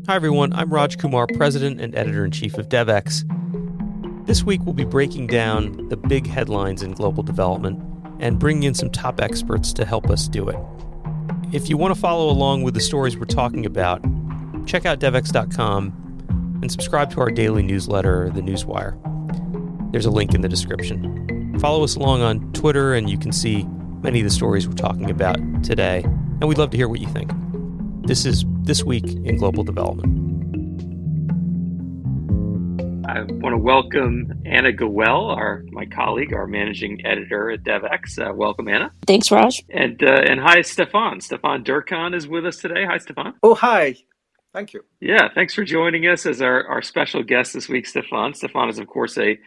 Hi everyone, I'm Raj Kumar, President and Editor-in-Chief of DevX. This week we'll be breaking down the big headlines in global development and bringing in some top experts to help us do it. If you want to follow along with the stories we're talking about, check out devx.com and subscribe to our daily newsletter, The Newswire. There's a link in the description. Follow us along on Twitter and you can see many of the stories we're talking about today, and we'd love to hear what you think. This is This Week in Global Development. I want to welcome Anna Gowell, my colleague, our managing editor at DevX. Welcome, Anna. Thanks, Raj. And hi, Stefan. Stefan Durkhan is with us today. Hi, Stefan. Oh, hi. Thank you. Yeah, thanks for joining us as our special guest this week, Stefan. Stefan is, of course, a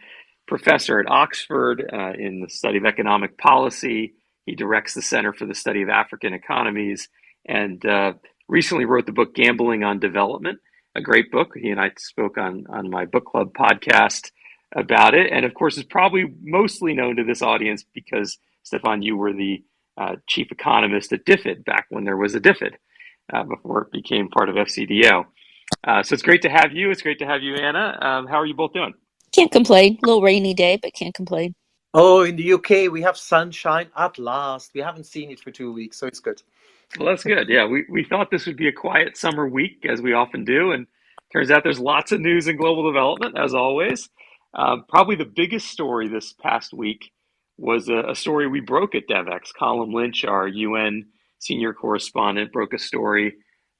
professor at Oxford in the study of economic policy. He directs the Center for the Study of African Economies and recently wrote the book Gambling on Development, a great book. He and I spoke on my book club podcast about it. And of course, is probably mostly known to this audience because, Stefan, you were the chief economist at DFID back when there was a DFID before it became part of FCDO. So it's great to have you. It's great to have you, Anna. How are you both doing? Can't complain. A little rainy day, but can't complain. Oh, in the UK, we have sunshine at last. We haven't seen it for 2 weeks, so it's good. Well, that's good. Yeah, we thought this would be a quiet summer week, as we often do, and turns out there's lots of news in global development, as always. Probably the biggest story this past week was a story we broke at DevX. Colin Lynch, our UN senior correspondent, broke a story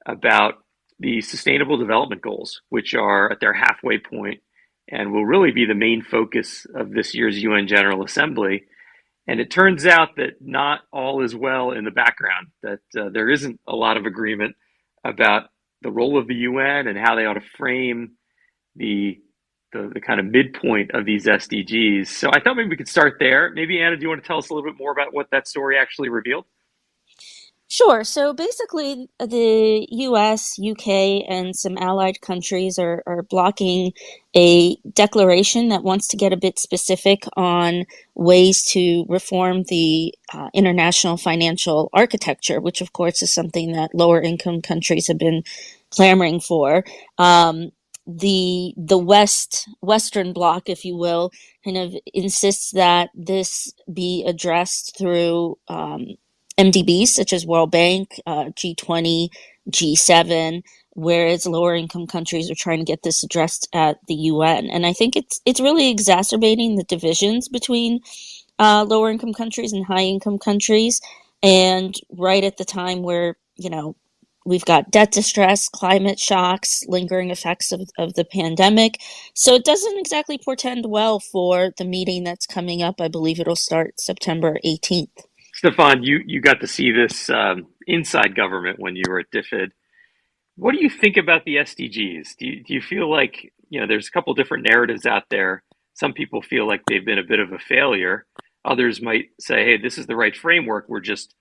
about the Sustainable Development Goals, which are at their halfway point and will really be the main focus of this year's UN General Assembly. And it turns out that not all is well in the background, that there isn't a lot of agreement about the role of the UN and how they ought to frame the kind of midpoint of these SDGs. So I thought maybe we could start there. Maybe, Anna, do you want to tell us a little bit more about what that story actually revealed? Sure. So basically, the US, UK, and some allied countries are blocking a declaration that wants to get a bit specific on ways to reform the international financial architecture, which, of course, is something that lower income countries have been clamoring for. The Western Bloc, if you will, kind of insists that this be addressed through MDBs such as World Bank, G20, G7, whereas lower income countries are trying to get this addressed at the UN. And I think it's really exacerbating the divisions between lower income countries and high income countries. And right at the time where, we've got debt distress, climate shocks, lingering effects of the pandemic. So it doesn't exactly portend well for the meeting that's coming up. I believe it'll start September 18th. Stefan, you got to see this inside government when you were at DFID. What do you think about the SDGs? Do you feel like, there's a couple different narratives out there. Some people feel like they've been a bit of a failure. Others might say, hey, this is the right framework. We're just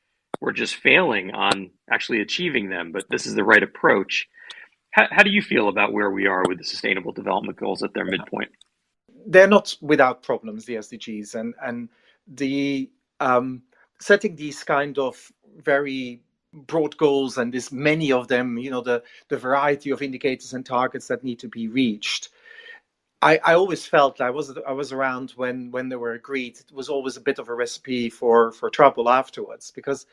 failing on actually achieving them, but this is the right approach. How do you feel about where we are with the Sustainable Development Goals at their midpoint? They're not without problems, the SDGs, and the setting these kind of very broad goals, and there's many of them, the variety of indicators and targets that need to be reached. I always felt I was around when they were agreed. It was always a bit of a recipe for trouble afterwards, because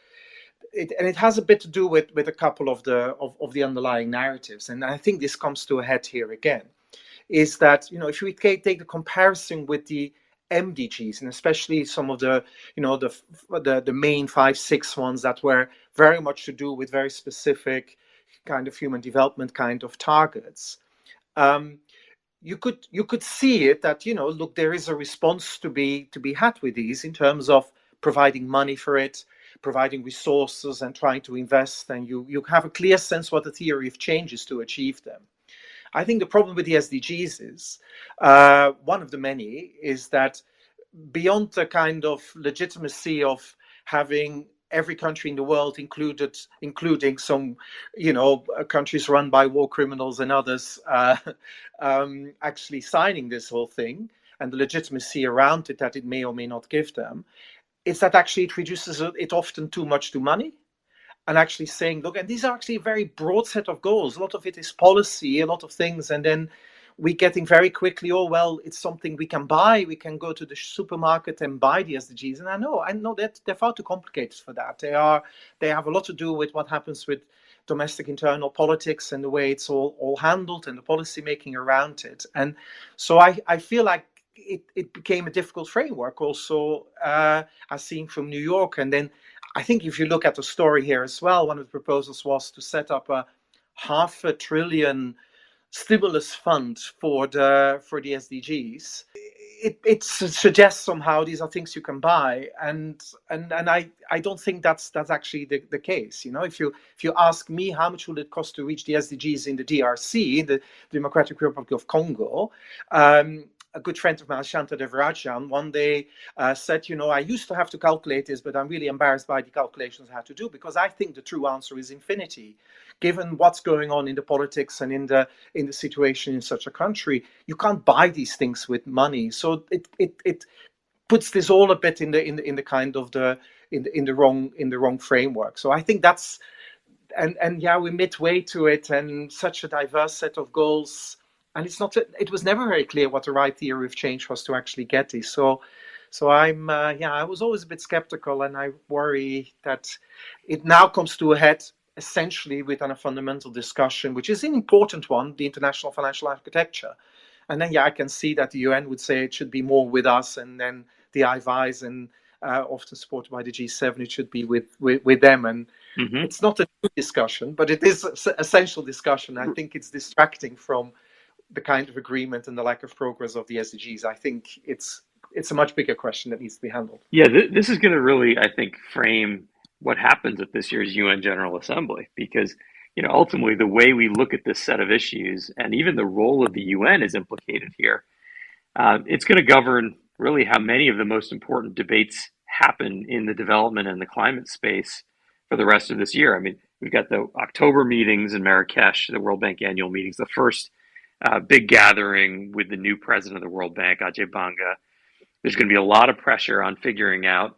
it has a bit to do with a couple of the underlying narratives, and I think this comes to a head here again. Is that if we take the comparison with the MDGs, and especially some of the main 5-6 ones that were very much to do with very specific kind of human development kind of targets, you could see it that look, there is a response to be had with these in terms of providing money for it, providing resources, and trying to invest, and you have a clear sense what the theory of change is to achieve them. I think the problem with the SDGs is, one of the many, is that beyond the kind of legitimacy of having every country in the world including some, countries run by war criminals and others, actually signing this whole thing, and the legitimacy around it that it may or may not give them, is that actually it reduces it often too much to money. and actually saying, look, and these are actually a very broad set of goals. A lot of it is policy, a lot of things, and then we're getting very quickly, oh well, it's something we can buy. We can go to the supermarket and buy the SDGs. And I know that they're far too complicated for that. They have a lot to do with what happens with domestic internal politics and the way it's all handled and the policy making around it. And so I feel like it became a difficult framework also, as seen from New York. And then I think if you look at the story here as well, one of the proposals was to set up a $500 billion stimulus fund for the SDGs. It suggests somehow these are things you can buy, and I don't think that's actually the case. You know, if you ask me how much will it cost to reach the SDGs in the DRC, the Democratic Republic of Congo, a good friend of mine, Shanta Devarajan, one day said, you know, I used to have to calculate this, but I'm really embarrassed by the calculations I had to do, because I think the true answer is infinity. Given what's going on in the politics and in the situation in such a country, you can't buy these things with money. So it puts this all a bit in the kind of in the wrong framework. So I think that's and yeah, we're midway to it, and such a diverse set of goals. And it was never very clear what the right theory of change was to actually get this. So I'm I was always a bit skeptical, and I worry that it now comes to a head essentially with a fundamental discussion, which is an important one, the international financial architecture. And then I can see that the UN would say it should be more with us, and then the IVIs, and often supported by the G7, it should be with them. And it's not a new discussion, but it is an essential discussion. I think it's distracting from the kind of agreement and the lack of progress of the SDGs. I think it's a much bigger question that needs to be handled. Yeah, this is going to really, I think, frame what happens at this year's UN General Assembly, because, you know, ultimately the way we look at this set of issues, and even the role of the UN is implicated here. It's going to govern really how many of the most important debates happen in the development and the climate space for the rest of this year. I mean, we've got the October meetings in Marrakesh, the World Bank annual meetings, the first big gathering with the new president of the World Bank, Ajay Banga. There's going to be a lot of pressure on figuring out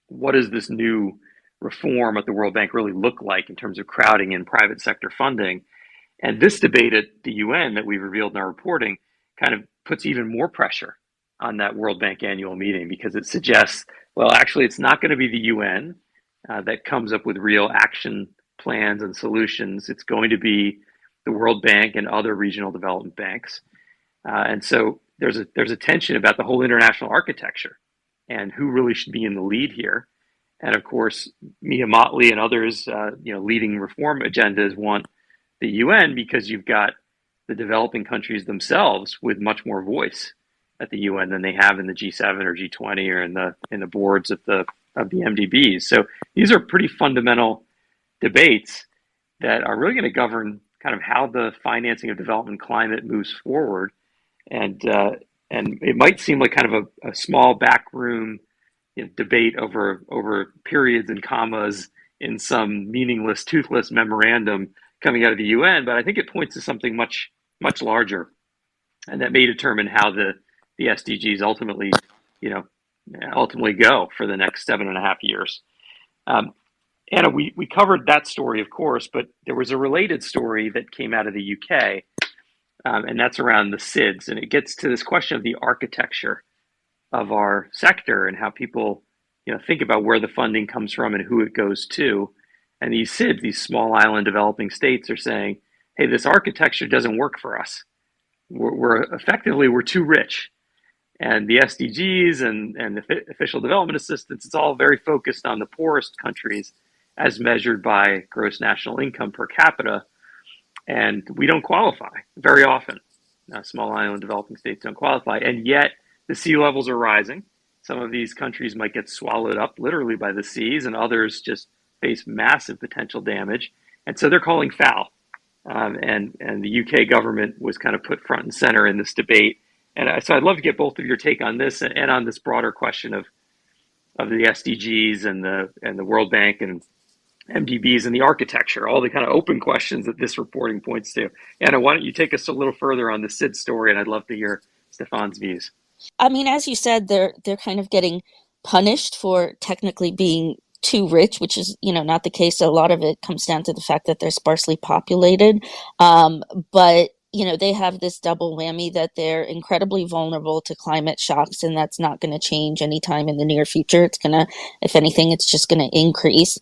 what does this new reform at the World Bank really look like in terms of crowding in private sector funding. And this debate at the UN that we revealed in our reporting kind of puts even more pressure on that World Bank annual meeting, because it suggests, well, actually, it's not going to be the UN that comes up with real action plans and solutions. It's going to be the World Bank and other regional development banks. And so there's a tension about the whole international architecture and who really should be in the lead here. And of course, Mia Mottley and others, leading reform agendas want the UN, because you've got the developing countries themselves with much more voice at the UN than they have in the G7 or G20 or in the boards of the MDBs. So these are pretty fundamental debates that are really going to govern kind of how the financing of development climate moves forward. And it might seem like kind of a small backroom debate over periods and commas in some meaningless, toothless memorandum coming out of the UN, but I think it points to something much, much larger, and that may determine how the SDGs ultimately go for the next 7.5 years. Anna, we covered that story, of course, but there was a related story that came out of the UK, and that's around the SIDS, and it gets to this question of the architecture of our sector and how people, think about where the funding comes from and who it goes to. And these SIDS, these small island developing states, are saying, hey, this architecture doesn't work for us. We're too rich. And the SDGs and the official development assistance, it's all very focused on the poorest countries as measured by gross national income per capita. And we don't qualify very often. Small island developing states don't qualify. And yet the sea levels are rising. Some of these countries might get swallowed up literally by the seas, and others just face massive potential damage. And so they're calling foul. And the UK government was kind of put front and center in this debate. And so I'd love to get both of your take on this and on this broader question of the SDGs and the World Bank and MDBs and the architecture, all the kind of open questions that this reporting points to. Anna, why don't you take us a little further on the SID story, and I'd love to hear Stefan's views. I mean, as you said, they're kind of getting punished for technically being too rich, which is, not the case. A lot of it comes down to the fact that they're sparsely populated. But they have this double whammy that they're incredibly vulnerable to climate shocks, and that's not going to change anytime in the near future. It's going to, if anything, it's just going to increase.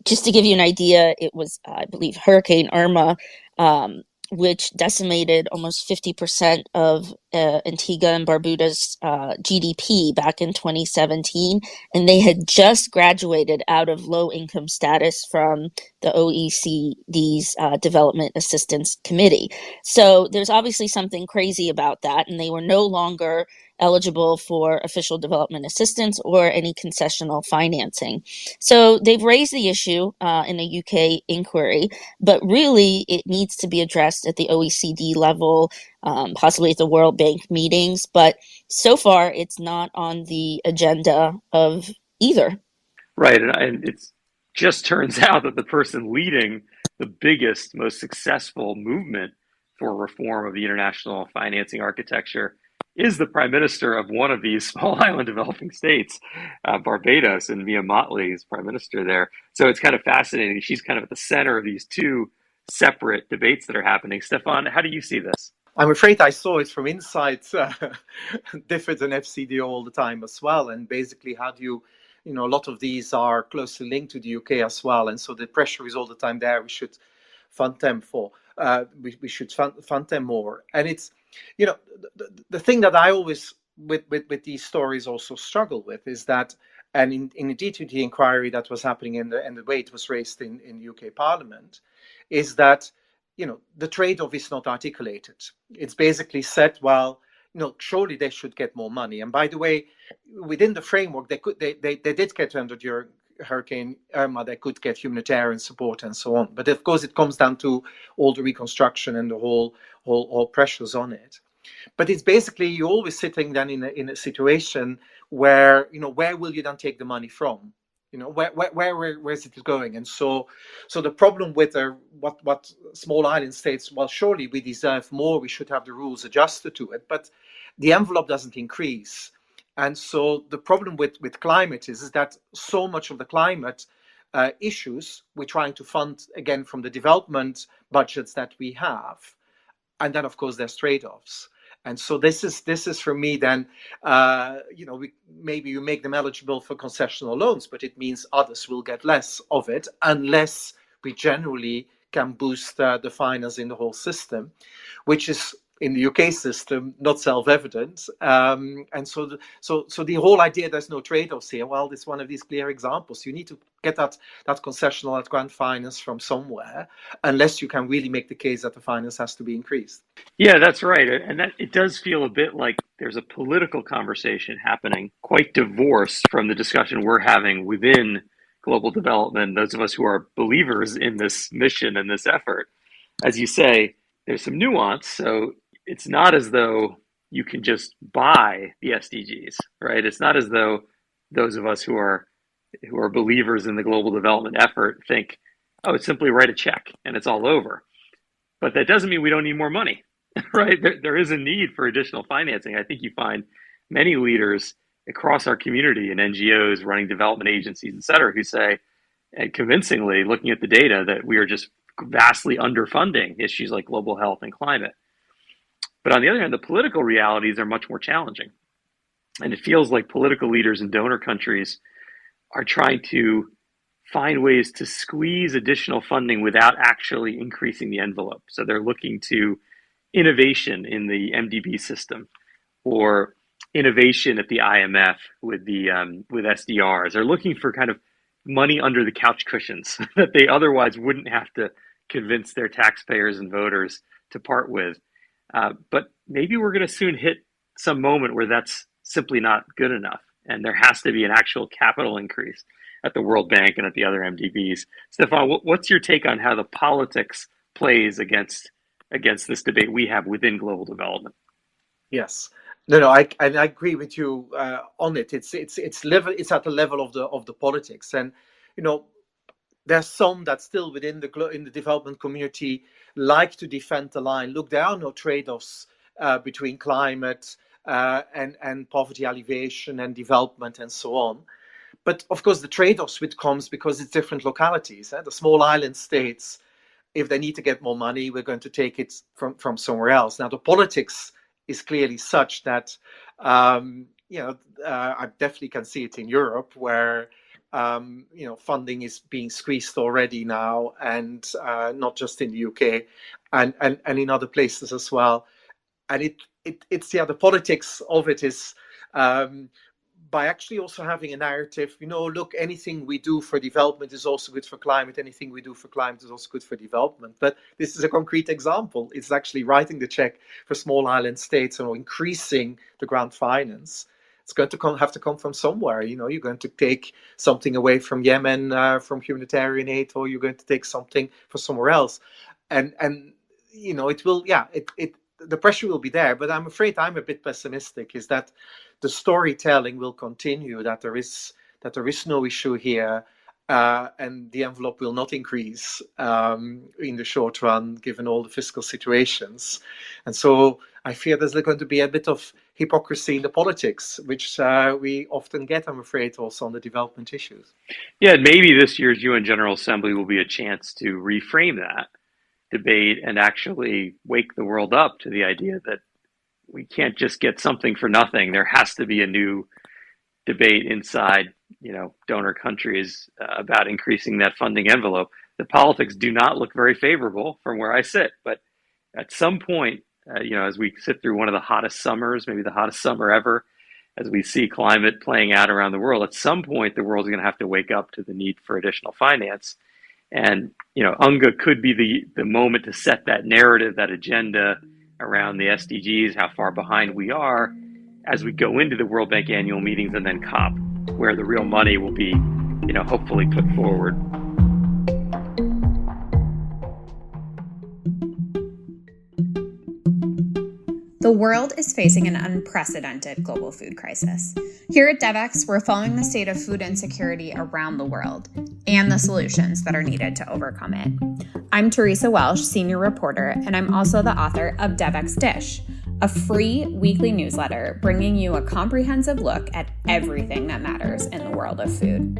Just to give you an idea, it was, I believe, Hurricane Irma, which decimated almost 50% of Antigua and Barbuda's GDP back in 2017. And they had just graduated out of low income status from the OECD's Development Assistance Committee. So there's obviously something crazy about that. And they were no longer eligible for official development assistance or any concessional financing. So they've raised the issue in a UK inquiry, but really it needs to be addressed at the OECD level, possibly at the World Bank meetings. But so far, it's not on the agenda of either. Right. And it just turns out that the person leading the biggest, most successful movement for reform of the international financing architecture is the prime minister of one of these small island developing states, Barbados, and Mia Mottley is prime minister there. So it's kind of fascinating. She's kind of at the center of these two separate debates that are happening. Stefan, how do you see this? I'm afraid I saw it from inside DFID and FCDO all the time as well. And basically, how do you, a lot of these are closely linked to the UK as well. And so the pressure is all the time there. We should fund them we should fund them more. And it's, the thing that I always, with these stories also struggle with is that, and in the D2D inquiry that was happening and the way it was raised in the UK Parliament, is that, the trade-off is not articulated. It's basically said, well, surely they should get more money. And by the way, within the framework, they did get under during Hurricane Irma, they could get humanitarian support and so on. But of course, it comes down to all the reconstruction and the whole pressures on it. But it's basically you're always sitting then in a situation where where will you then take the money from? Where is it going? And so the problem with what small island states, well, surely we deserve more. We should have the rules adjusted to it, but the envelope doesn't increase. And so the problem with climate is that so much of the climate issues we're trying to fund again from the development budgets that we have, and then of course there's trade-offs. And so this is for me then, maybe you make them eligible for concessional loans, but it means others will get less of it unless we generally can boost the finance in the whole system, which is in the UK system not self-evident. And so the whole idea there's no trade-offs here, well, it's one of these clear examples. You need to get that concessional, that grant finance from somewhere, unless you can really make the case that the finance has to be increased. Yeah, that's right. And that it does feel a bit like there's a political conversation happening, quite divorced from the discussion we're having within global development, those of us who are believers in this mission and this effort. As you say, there's some nuance. So it's not as though you can just buy the SDGs, right? It's not as though those of us who are believers in the global development effort think, oh, it's simply write a check and it's all over. But that doesn't mean we don't need more money, right? There is a need for additional financing. I think you find many leaders across our community and NGOs running development agencies, et cetera, who say, and convincingly looking at the data, that we are just vastly underfunding issues like global health and climate. But on the other hand, the political realities are much more challenging. And it feels like political leaders in donor countries are trying to find ways to squeeze additional funding without actually increasing the envelope. So they're looking to innovation in the MDB system or innovation at the IMF with SDRs. They're looking for kind of money under the couch cushions that they otherwise wouldn't have to convince their taxpayers and voters to part with. But maybe we're going to soon hit some moment where that's simply not good enough. And there has to be an actual capital increase at the World Bank and at the other MDBs. Stefan, what's your take on how the politics plays against this debate we have within global development? Yes. No, I agree with you on it. It's at the level of the politics. And, there's some that still in the development community like to defend the line. Look, there are no trade-offs between climate and poverty alleviation and development and so on. But of course, the trade-offs which comes because it's different localities. The small island states, if they need to get more money, we're going to take it from somewhere else. Now, the politics is clearly such that, I definitely can see it in Europe where, funding is being squeezed already now, and not just in the UK, and in other places as well. And it's the politics of it is, by actually also having a narrative, look, anything we do for development is also good for climate. Anything we do for climate is also good for development. But this is a concrete example. It's actually writing the check for small island states and increasing the grant finance. It's going to have to come from somewhere. You're going to take something away from Yemen, from humanitarian aid, or you're going to take something for somewhere else. And it will, the pressure will be there, but I'm afraid I'm a bit pessimistic, is that the storytelling will continue, that there is no issue here, and the envelope will not increase in the short run, given all the fiscal situations. And so I fear there's going to be a bit of hypocrisy in the politics, which we often get, I'm afraid, also on the development issues. Yeah, maybe this year's UN General Assembly will be a chance to reframe that debate and actually wake the world up to the idea that we can't just get something for nothing. There has to be a new debate inside, donor countries about increasing that funding envelope. The politics do not look very favorable from where I sit, but at some point, as we sit through one of the hottest summers, maybe the hottest summer ever, as we see climate playing out around the world, at some point the world's going to have to wake up to the need for additional finance. And, UNGA could be the moment to set that narrative, that agenda around the SDGs, how far behind we are, as we go into the World Bank annual meetings and then COP, where the real money will be, hopefully put forward. The world is facing an unprecedented global food crisis. Here at DevEx, we're following the state of food insecurity around the world and the solutions that are needed to overcome it. I'm Teresa Welsh, senior reporter, and I'm also the author of DevEx Dish, a free weekly newsletter bringing you a comprehensive look at everything that matters in the world of food.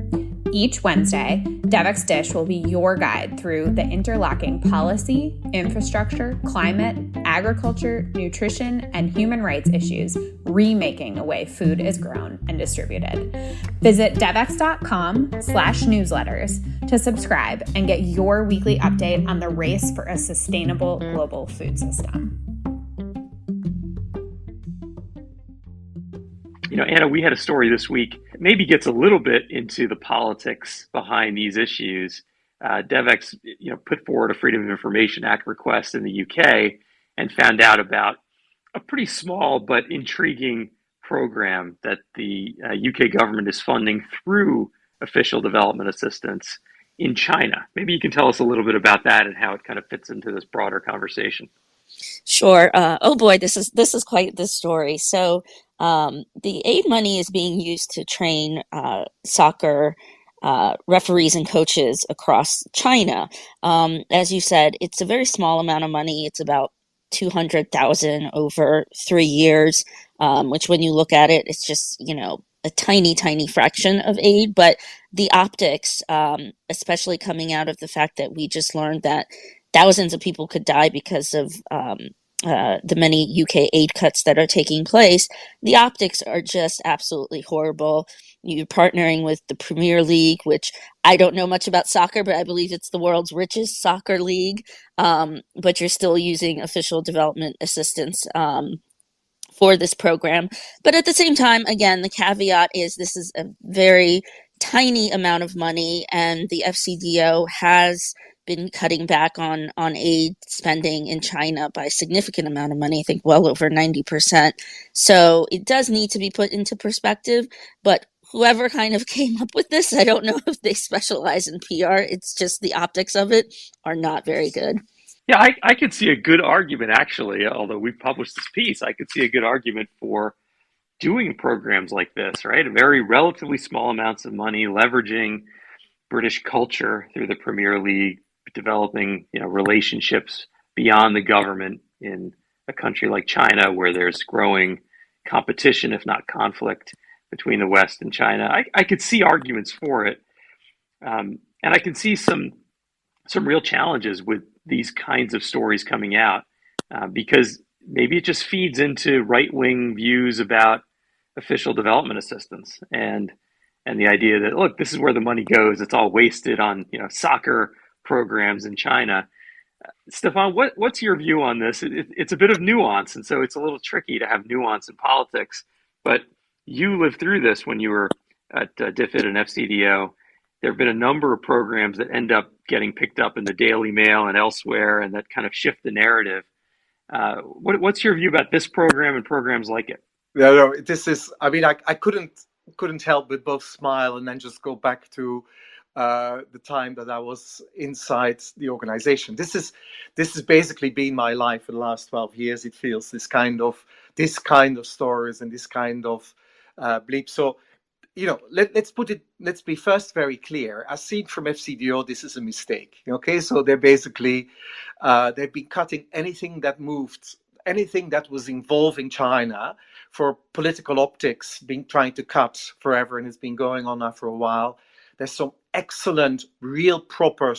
Each Wednesday, DevEx Dish will be your guide through the interlocking policy, infrastructure, climate, agriculture, nutrition, and human rights issues remaking the way food is grown and distributed. Visit devex.com/newsletters to subscribe and get your weekly update on the race for a sustainable global food system. Anna, we had a story this week, maybe gets a little bit into the politics behind these issues. DevEx, put forward a Freedom of Information Act request in the UK and found out about a pretty small but intriguing program that the UK government is funding through official development assistance in China. Maybe you can tell us a little bit about that and how it kind of fits into this broader conversation. Sure. Oh boy, this is quite the story. So the aid money is being used to train soccer referees and coaches across China. As you said, it's a very small amount of money. It's about 200,000 over 3 years, which when you look at it, it's just, a tiny, tiny fraction of aid. But the optics, especially coming out of the fact that we just learned that thousands of people could die because of the many UK aid cuts that are taking place, the optics are just absolutely horrible. You're partnering with the Premier League, which I don't know much about soccer, but I believe it's the world's richest soccer league. But you're still using official development assistance for this program. But at the same time, again, the caveat is this is a very tiny amount of money, and the FCDO has been cutting back on aid spending in China by a significant amount of money, I think well over 90%. So it does need to be put into perspective, but whoever kind of came up with this, I don't know if they specialize in PR. It's just the optics of it are not very good. Yeah, I could see a good argument, actually, although we published this piece, I could see a good argument for doing programs like this, right? Very relatively small amounts of money, leveraging British culture through the Premier League, developing relationships beyond the government in a country like China where there's growing competition, if not conflict, between the West and China. I could see arguments for it, and I can see some real challenges with these kinds of stories coming out, because maybe it just feeds into right-wing views about official development assistance and the idea that, look, this is where the money goes. It's all wasted on soccer programs in China. Stefan, what's your view on this? It's a bit of nuance, and so it's a little tricky to have nuance in politics. But you lived through this when you were at DFID and FCDO. There have been a number of programs that end up getting picked up in the Daily Mail and elsewhere, and that kind of shift the narrative. What's your view about this program and programs like it? No, this is. I mean, I couldn't help but both smile and then just go back to the time that I was inside the organization. This has basically been my life for the last 12 years. It feels this kind of stories and this kind of bleep. So, let's be first very clear. As seen from FCDO, this is a mistake. Okay, so they're basically they've been cutting anything that moved, anything that was involving China for political optics, trying to cut forever, and it's been going on now for a while. There's some excellent, real, proper,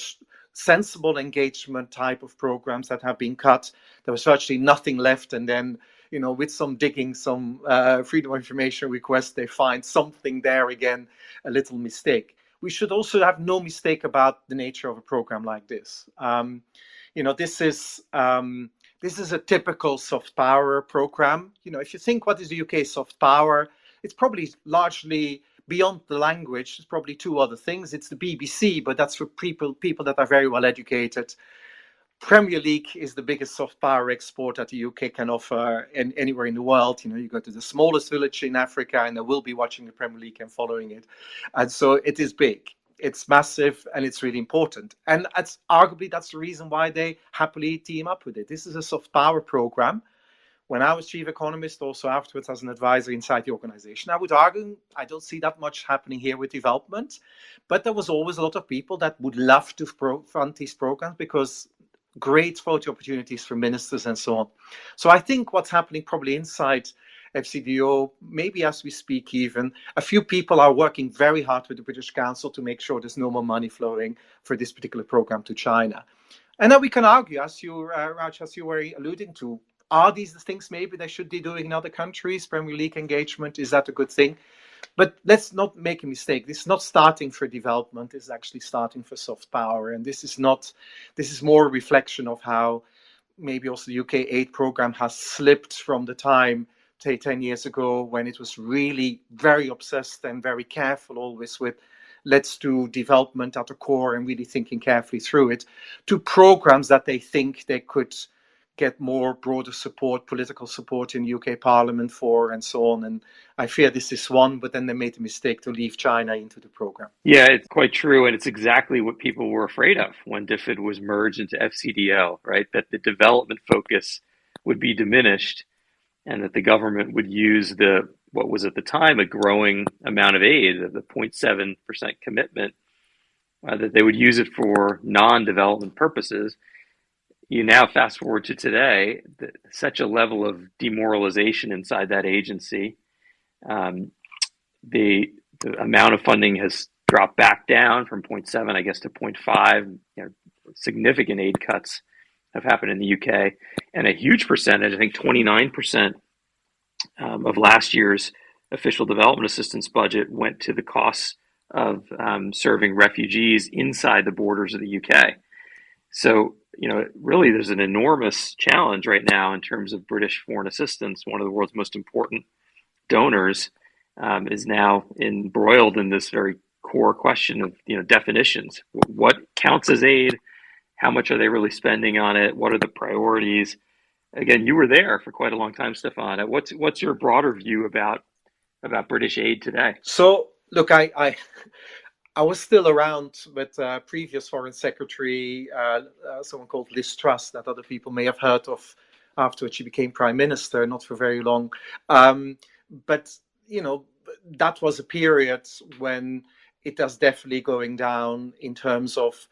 sensible engagement type of programs that have been cut. There was virtually nothing left, and then, with some digging, some freedom of information requests, they find something there again, a little mistake. We should also have no mistake about the nature of a program like this. This is a typical soft power program. If you think, what is the UK soft power? It's probably largely beyond the language. There's probably two other things. It's the BBC, but that's for people that are very well educated. Premier League is the biggest soft power export that the UK can offer anywhere in the world. You go to the smallest village in Africa and they will be watching the Premier League and following it. And so it is big. It's massive and it's really important. And arguably that's the reason why they happily team up with it. This is a soft power program. When I was chief economist, also afterwards as an advisor inside the organization, I would argue I don't see that much happening here with development. But there was always a lot of people that would love to fund these programs because great photo opportunities for ministers and so on. So I think what's happening probably inside FCDO, maybe as we speak even, a few people are working very hard with the British Council to make sure there's no more money flowing for this particular program to China. And then we can argue, as you, Raj, as you were alluding to, are these the things maybe they should be doing in other countries? Premier League engagement, is that a good thing? But let's not make a mistake. This is not starting for development. This is actually starting for soft power. And this is more a reflection of how maybe also the UK aid program has slipped from the time, say, 10 years ago, when it was really very obsessed and very careful always with let's do development at the core and really thinking carefully through it, to programs that they think they could get more broader support, political support in UK Parliament for, and so on. And I fear this is one, but then they made the mistake to leave China into the program. Yeah, it's quite true. And it's exactly what people were afraid of when DFID was merged into FCDO, right? That the development focus would be diminished and that the government would use what was at the time a growing amount of aid, the 0.7% commitment, that they would use it for non-development purposes. You now fast forward to today, such a level of demoralization inside that agency. The amount of funding has dropped back down from 0.7, I guess, to 0.5. Significant aid cuts have happened in the UK, and a huge percentage, I think 29% of last year's official development assistance budget went to the costs of serving refugees inside the borders of the UK. So, really there's an enormous challenge right now in terms of British foreign assistance. One of the world's most important donors is now embroiled in this very core question of, definitions. What counts as aid? How much are they really spending on it? What are the priorities? Again, you were there for quite a long time, Stefan. What's your broader view about British aid today? So, look, I was still around with previous Foreign Secretary, someone called Liz Truss, that other people may have heard of afterwards. She became Prime Minister, not for very long. But, that was a period when it was definitely going down in terms of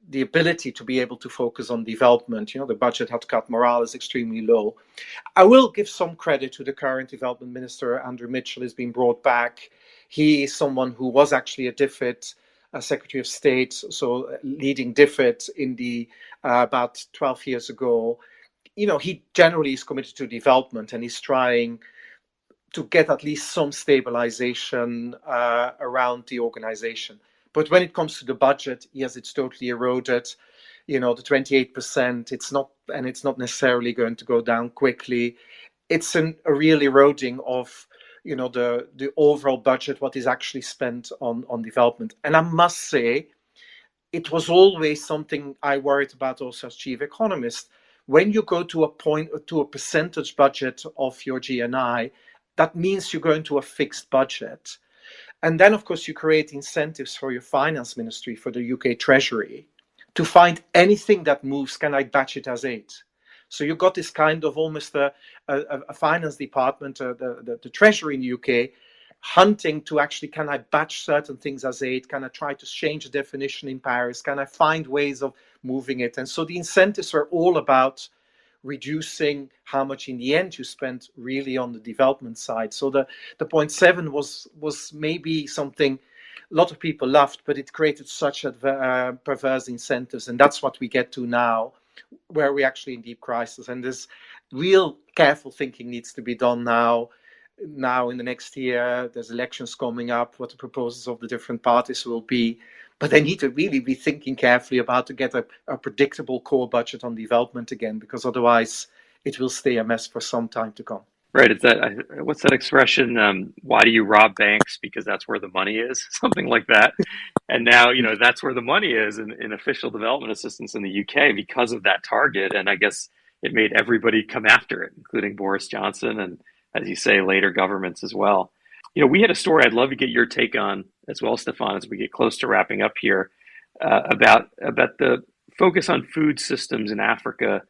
the ability to be able to focus on development. The budget had cut, morale is extremely low. I will give some credit to the current development minister. Andrew Mitchell has been brought back. He is someone who was actually a DFID Secretary of State, so leading DFID in the about 12 years ago. He generally is committed to development, and he's trying to get at least some stabilization around the organization. But when it comes to the budget, yes, it's totally eroded. The 28%, it's not necessarily going to go down quickly. It's a real eroding of the overall budget, what is actually spent on development. And I must say, it was always something I worried about also as chief economist. When you go to a percentage budget of your GNI, that means you're going to a fixed budget. And then, of course, you create incentives for your finance ministry, for the UK Treasury, to find anything that moves, can I batch it as aid? So you got this kind of almost a finance department, the Treasury in the UK, hunting to actually, can I batch certain things as aid? Can I try to change the definition in Paris? Can I find ways of moving it? And so the incentives are all about reducing how much in the end you spend really on the development side. So the 0.7 was maybe something a lot of people loved, but it created such perverse incentives. And that's what we get to now, where we're actually in deep crisis. And this real careful thinking needs to be done now in the next year. There's elections coming up, what the proposals of the different parties will be. But they need to really be thinking carefully about to get a predictable core budget on development again, because otherwise it will stay a mess for some time to come. Right. It's that. What's that expression? Why do you rob banks? Because that's where the money is. Something like that. And now, that's where the money is in official development assistance in the UK because of that target. And I guess it made everybody come after it, including Boris Johnson and, as you say, later governments as well. We had a story I'd love to get your take on as well, Stefan, as we get close to wrapping up here, about the focus on food systems in Africa.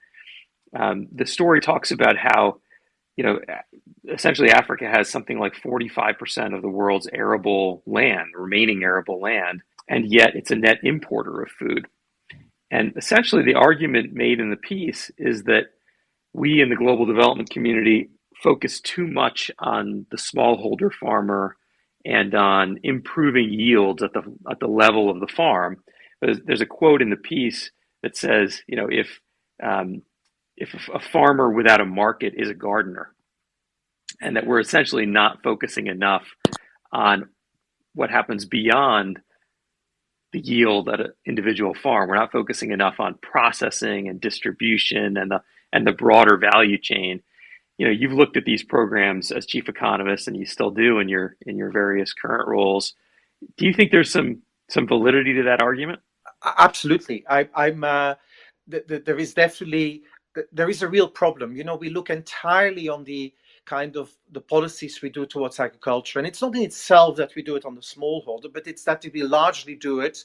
The story talks about how, essentially Africa has something like 45% of the world's arable land, remaining arable land, and yet it's a net importer of food. And essentially the argument made in the piece is that we in the global development community focus too much on the smallholder farmer and on improving yields at the level of the farm. But there's a quote in the piece that says, if a farmer without a market is a gardener, and that we're essentially not focusing enough on what happens beyond the yield at an individual farm. We're not focusing enough on processing and distribution and the broader value chain. You've looked at these programs as chief economist, and you still do in your various current roles. Do you think there's some validity to that argument? Absolutely. There is definitely a real problem. We look entirely on the kind of the policies we do towards agriculture, and it's not in itself that we do it on the smallholder, but it's that we largely do it.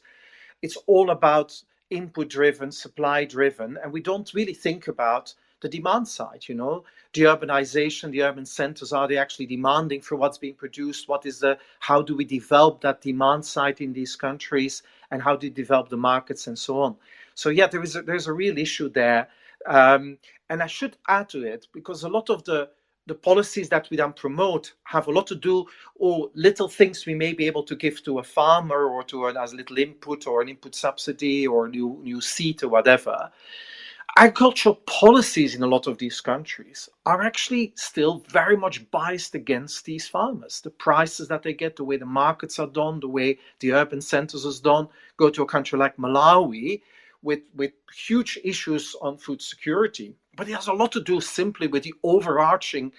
It's all about input driven, supply driven, and we don't really think about the demand side. The urbanization, the urban centers, are they actually demanding for what's being produced? How do we develop that demand side in these countries, and how do we develop the markets and so on? So yeah, there's a real issue there. And I should add to it, because a lot of the policies that we then promote have a lot to do, or little things we may be able to give to a farmer, or as a little input, or an input subsidy, or a new seed, or whatever. Agricultural policies in a lot of these countries are actually still very much biased against these farmers. The prices that they get, the way the markets are done, the way the urban centers is done. Go to a country like Malawi with huge issues on food security. But it has a lot to do simply with the overarching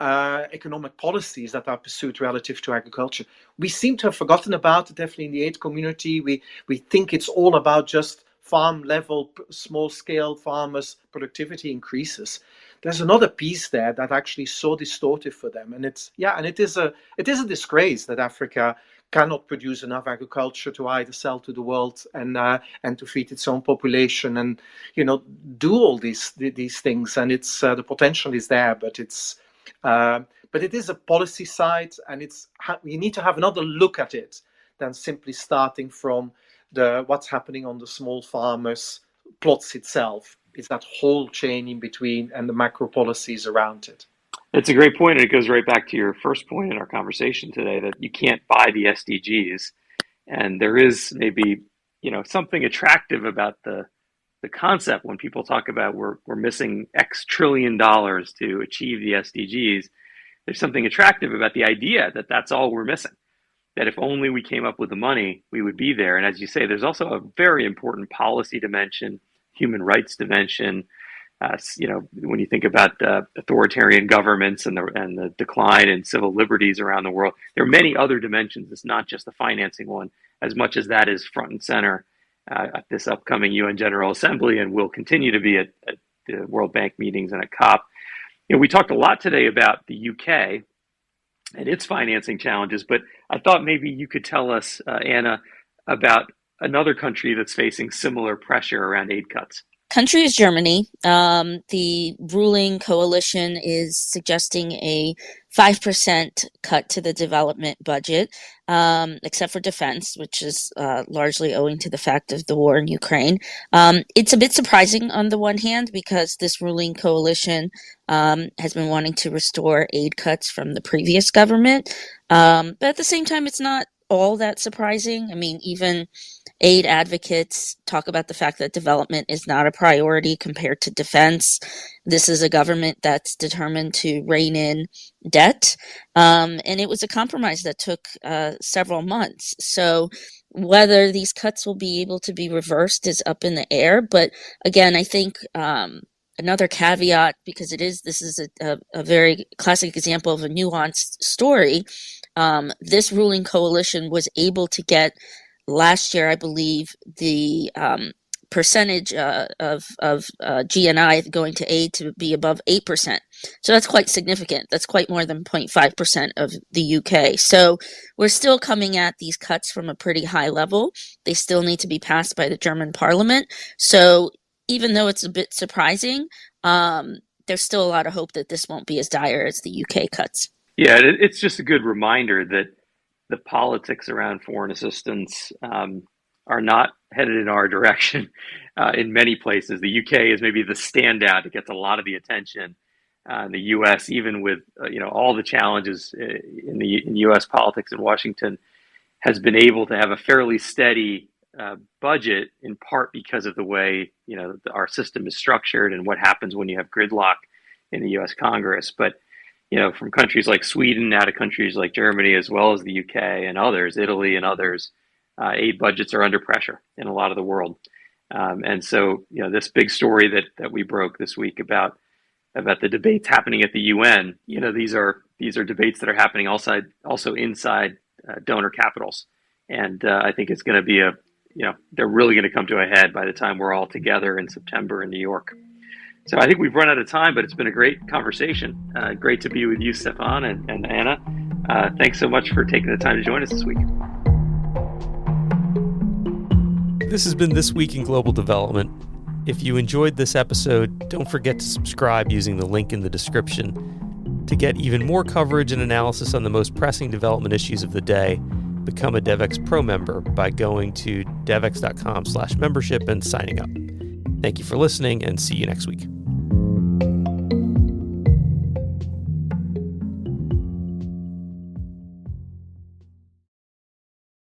economic policies that are pursued relative to agriculture. We seem to have forgotten about it, definitely in the aid community. We think it's all about just farm level, small scale farmers' productivity increases. There's another piece there that actually is so distortive for them, and it is a disgrace that Africa cannot produce enough agriculture to either sell to the world and to feed its own population, and do all these things. And it's the potential is there, but it is a policy side, and you need to have another look at it than simply starting from what's happening on the small farmers plots itself. It's that whole chain in between and the macro policies around it. It's a great point, and it goes right back to your first point in our conversation today, that you can't buy the SDGs. And there is maybe, something attractive about the concept when people talk about we're missing X trillion dollars to achieve the SDGs. There's something attractive about the idea that that's all we're missing, that if only we came up with the money, we would be there. And as you say, there's also a very important policy dimension, human rights dimension. When you think about authoritarian governments and the decline in civil liberties around the world, there are many other dimensions. It's not just the financing one, as much as that is front and center at this upcoming UN General Assembly, and will continue to be at the World Bank meetings and at COP. We talked a lot today about the UK and its financing challenges, but I thought maybe you could tell us, Anna, about another country that's facing similar pressure around aid cuts. Country is Germany. The ruling coalition is suggesting a 5% cut to the development budget, except for defense, which is largely owing to the fact of the war in Ukraine. It's a bit surprising on the one hand, because this ruling coalition has been wanting to restore aid cuts from the previous government. But at the same time, it's not all that surprising. I mean, even aid advocates talk about the fact that development is not a priority compared to defense. This is a government that's determined to rein in debt. And it was a compromise that took several months. So whether these cuts will be able to be reversed is up in the air. But again, I think another caveat, because this is a very classic example of a nuanced story. This ruling coalition was able to get last year, I believe, the percentage of GNI going to aid to be above 8%. So that's quite significant. That's quite more than 0.5% of the UK. So we're still coming at these cuts from a pretty high level. They still need to be passed by the German parliament. So even though it's a bit surprising, there's still a lot of hope that this won't be as dire as the UK cuts. Yeah, it's just a good reminder that the politics around foreign assistance are not headed in our direction in many places. The UK is maybe the standout. It gets a lot of the attention. The US, even with all the challenges in US politics in Washington, has been able to have a fairly steady budget, in part because of the way our system is structured and what happens when you have gridlock in the US Congress. But from countries like Sweden now to countries like Germany, as well as the UK and others, Italy and others, aid budgets are under pressure in a lot of the world. And so, this big story that we broke this week about the debates happening at the UN, these are debates that are happening also inside donor capitals. And I think it's going to be they're really going to come to a head by the time we're all together in September in New York. So I think we've run out of time, but it's been a great conversation. Great to be with you, Stefan and Anna. Thanks so much for taking the time to join us this week. This has been This Week in Global Development. If you enjoyed this episode, don't forget to subscribe using the link in the description. To get even more coverage and analysis on the most pressing development issues of the day, become a DevX Pro member by going to devx.com/membership and signing up. Thank you for listening, and see you next week.